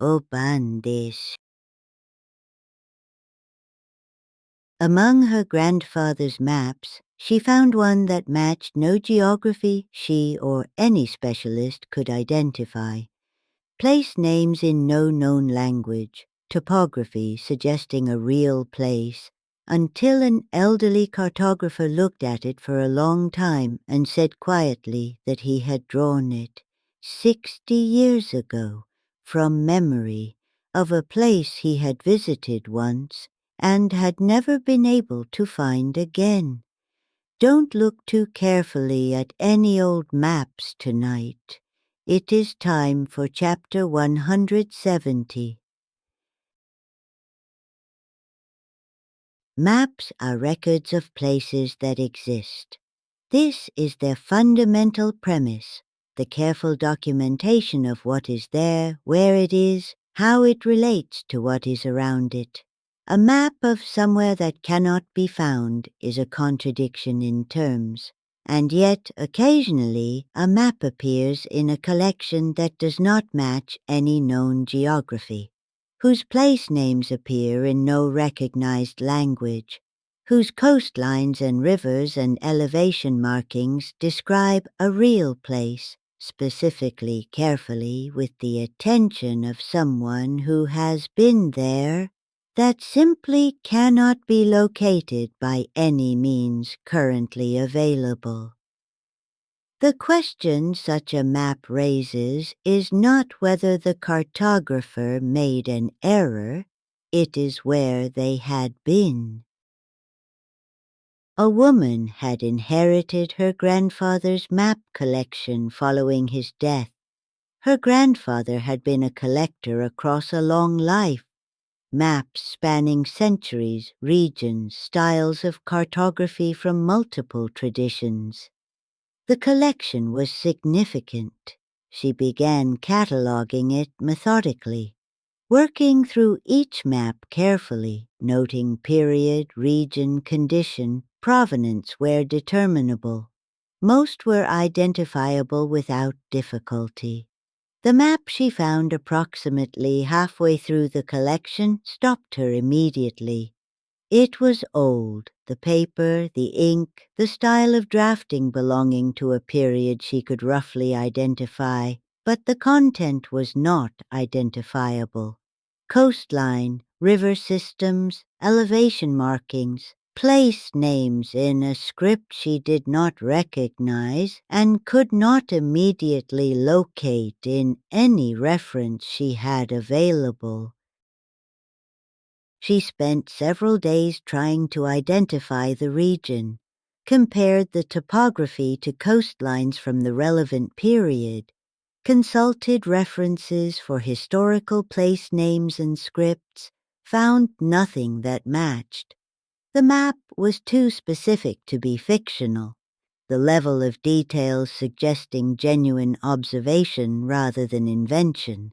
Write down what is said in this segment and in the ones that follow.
Obandes. Among her grandfather's maps, she found one that matched no geography she or any specialist could identify. Place names in no known language, topography suggesting a real place, until an elderly cartographer looked at it for a long time and said quietly that he had drawn it 60 years ago, from memory, of a place he had visited once and had never been able to find again. Don't look too carefully at any old maps tonight. It is time for chapter 170. Maps are records of places that exist. This is their fundamental premise, the careful documentation of what is there, where it is, how it relates to what is around it. A map of somewhere that cannot be found is a contradiction in terms, and yet occasionally a map appears in a collection that does not match any known geography, whose place names appear in no recognized language, whose coastlines and rivers and elevation markings describe a real place, specifically carefully with the attention of someone who has been there, that simply cannot be located by any means currently available. The question such a map raises is not whether the cartographer made an error, it is where they had been. A woman had inherited her grandfather's map collection following his death. Her grandfather had been a collector across a long life, maps spanning centuries, regions, styles of cartography from multiple traditions. The collection was significant. She began cataloging it methodically, working through each map carefully, noting period, region, condition, provenance where determinable. Most were identifiable without difficulty. The map she found approximately halfway through the collection stopped her immediately. It was old, the paper, the ink, the style of drafting belonging to a period she could roughly identify, but the content was not identifiable. Coastline, river systems, elevation markings, place names in a script she did not recognize and could not immediately locate in any reference she had available. She spent several days trying to identify the region, compared the topography to coastlines from the relevant period, consulted references for historical place names and scripts, found nothing that matched. The map was too specific to be fictional, the level of detail suggesting genuine observation rather than invention.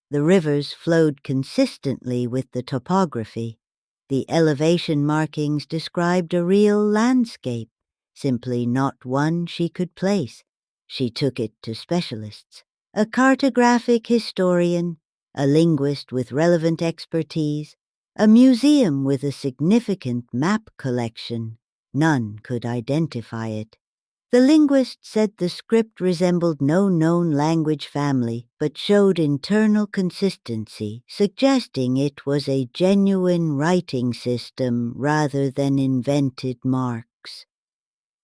The rivers flowed consistently with the topography. The elevation markings described a real landscape, simply not one she could place. She took it to specialists, a cartographic historian, a linguist with relevant expertise, a museum with a significant map collection. None could identify it. The linguist said the script resembled no known language family, but showed internal consistency, suggesting it was a genuine writing system rather than invented marks.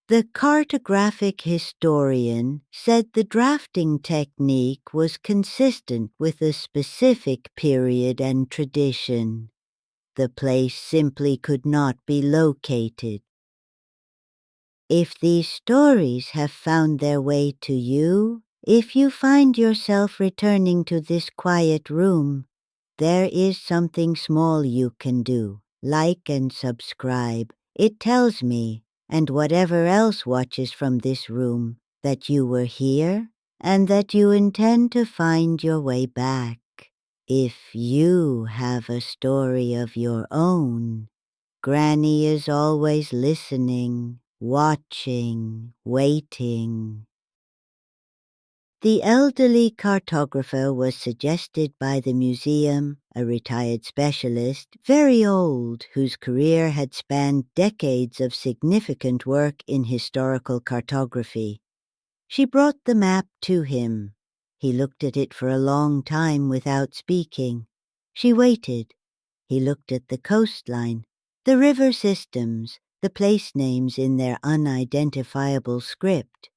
The cartographic historian said the drafting technique was consistent with a specific period and tradition. The place simply could not be located. If these stories have found their way to you, if you find yourself returning to this quiet room, there is something small you can do. Like and subscribe. It tells me, and whatever else watches from this room, that you were here and that you intend to find your way back. If you have a story of your own, Granny is always listening, watching, waiting. The elderly cartographer was suggested by the museum, a retired specialist, very old, whose career had spanned decades of significant work in historical cartography. She brought the map to him. He looked at it for a long time without speaking. She waited. He looked at the coastline, the river systems, the place names in their unidentifiable script.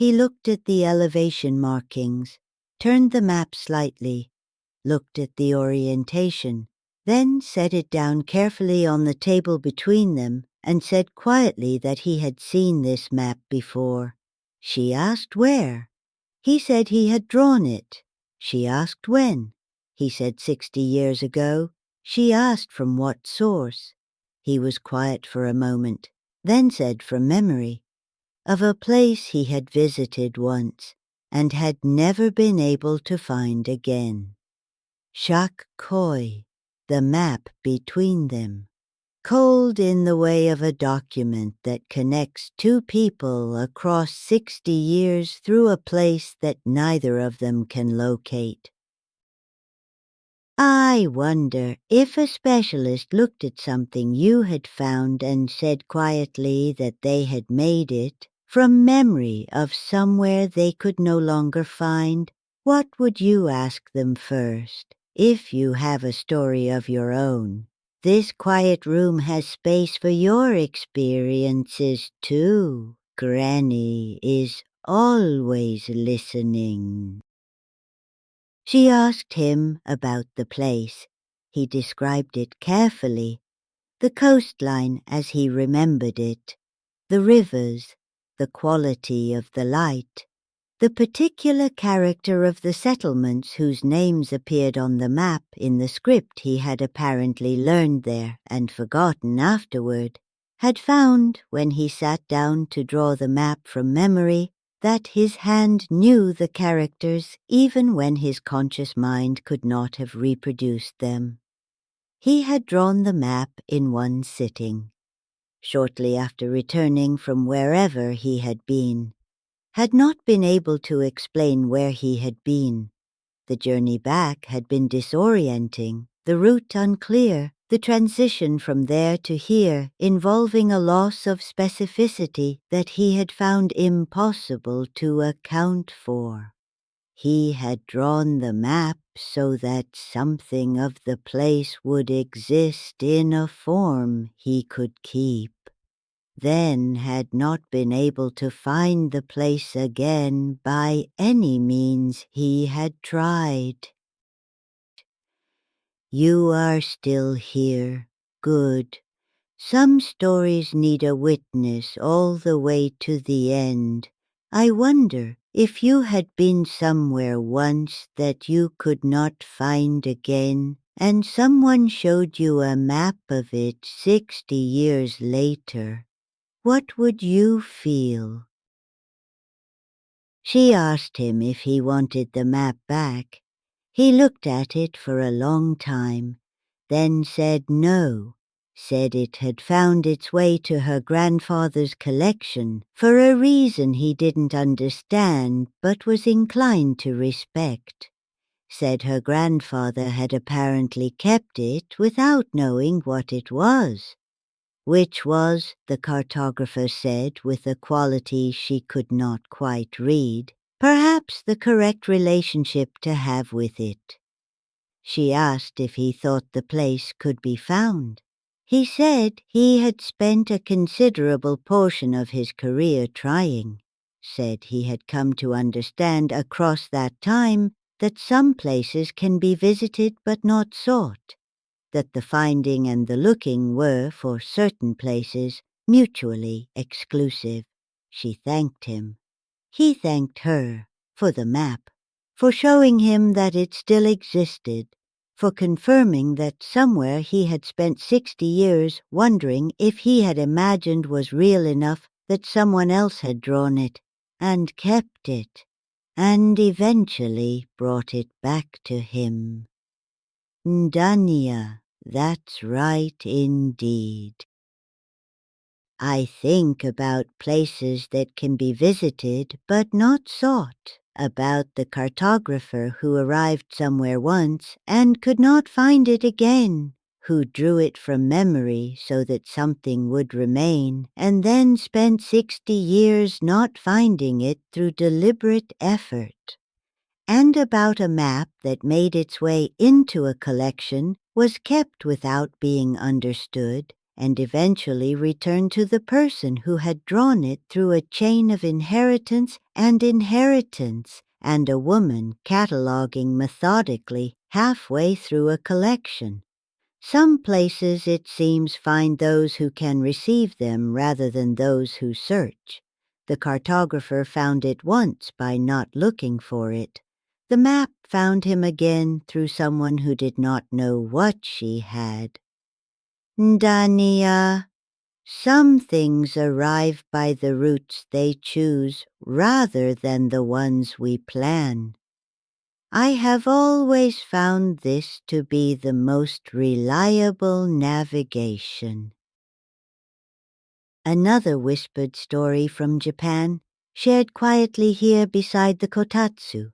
He looked at the elevation markings, turned the map slightly, looked at the orientation, then set it down carefully on the table between them and said quietly that he had seen this map before. She asked where. He said he had drawn it. She asked when. He said 60 years ago. She asked from what source. He was quiet for a moment, then said from memory, of a place he had visited once and had never been able to find again. Shak Khoi, the map between them, cold in the way of a document that connects two people across 60 years through a place that neither of them can locate. I wonder if a specialist looked at something you had found and said quietly that they had made it from memory of somewhere they could no longer find, what would you ask them first, if you have a story of your own? This quiet room has space for your experiences too. Granny is always listening. She asked him about the place. He described it carefully, the coastline as he remembered it, the rivers, the quality of the light, the particular character of the settlements whose names appeared on the map in the script he had apparently learned there and forgotten afterward, had found, when he sat down to draw the map from memory, that his hand knew the characters even when his conscious mind could not have reproduced them. He had drawn the map in one sitting, shortly after returning from wherever he had been. Had not been able to explain where he had been. The journey back had been disorienting, the route unclear, the transition from there to here involving a loss of specificity that he had found impossible to account for. He had drawn the map so that something of the place would exist in a form he could keep, then had not been able to find the place again by any means he had tried. You are still here. Good. Some stories need a witness all the way to the end. I wonder if you had been somewhere once that you could not find again, and someone showed you a map of it 60 years later. What would you feel? She asked him if he wanted the map back. He looked at it for a long time, then said no, said it had found its way to her grandfather's collection for a reason he didn't understand but was inclined to respect. Said her grandfather had apparently kept it without knowing what it was. Which was, the cartographer said with a quality she could not quite read, perhaps the correct relationship to have with it. She asked if he thought the place could be found. He said he had spent a considerable portion of his career trying, said he had come to understand across that time that some places can be visited but not sought, that the finding and the looking were, for certain places, mutually exclusive. She thanked him. He thanked her for the map, for showing him that it still existed, for confirming that somewhere he had spent 60 years wondering if he had imagined was real enough that someone else had drawn it and kept it, and eventually brought it back to him. Ndania, that's right indeed. I think about places that can be visited but not sought. about the cartographer who arrived somewhere once and could not find it again, who drew it from memory so that something would remain, and then spent 60 years not finding it through deliberate effort. And about a map that made its way into a collection, was kept without being understood, and eventually returned to the person who had drawn it through a chain of inheritance, and a woman cataloging methodically halfway through a collection. Some places, it seems, find those who can receive them rather than those who search. The cartographer found it once by not looking for it. The map found him again through someone who did not know what she had. Dania, some things arrive by the routes they choose rather than the ones we plan. I have always found this to be the most reliable navigation. Another whispered story from Japan, shared quietly here beside the kotatsu.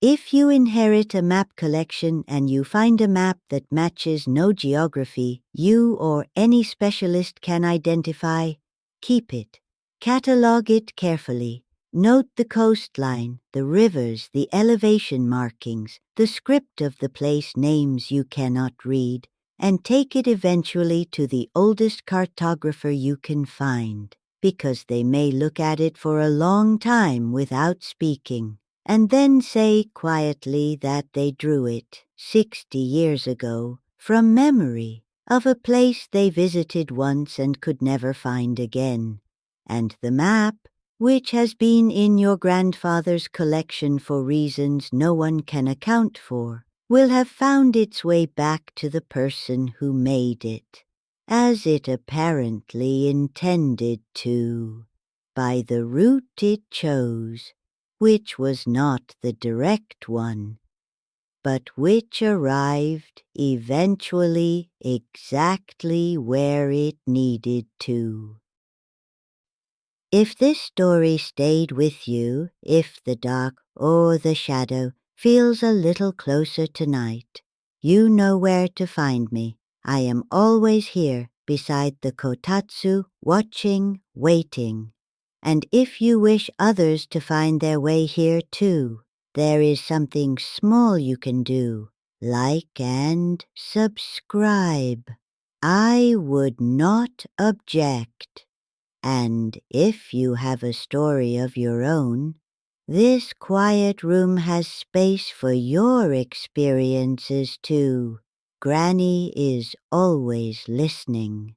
If you inherit a map collection and you find a map that matches no geography you or any specialist can identify, keep it. Catalog it carefully. Note the coastline, the rivers, the elevation markings, the script of the place names you cannot read, and take it eventually to the oldest cartographer you can find, because they may look at it for a long time without speaking, and then say quietly that they drew it 60 years ago from memory of a place they visited once and could never find again. And the map, which has been in your grandfather's collection for reasons no one can account for, will have found its way back to the person who made it, as it apparently intended to, by the route it chose, which was not the direct one, but which arrived eventually exactly where it needed to. If this story stayed with you, if the dark or the shadow feels a little closer tonight, you know where to find me. I am always here beside the kotatsu, watching, waiting. And if you wish others to find their way here too, there is something small you can do. Like and subscribe. I would not object. And if you have a story of your own, this quiet room has space for your experiences too. Granny is always listening.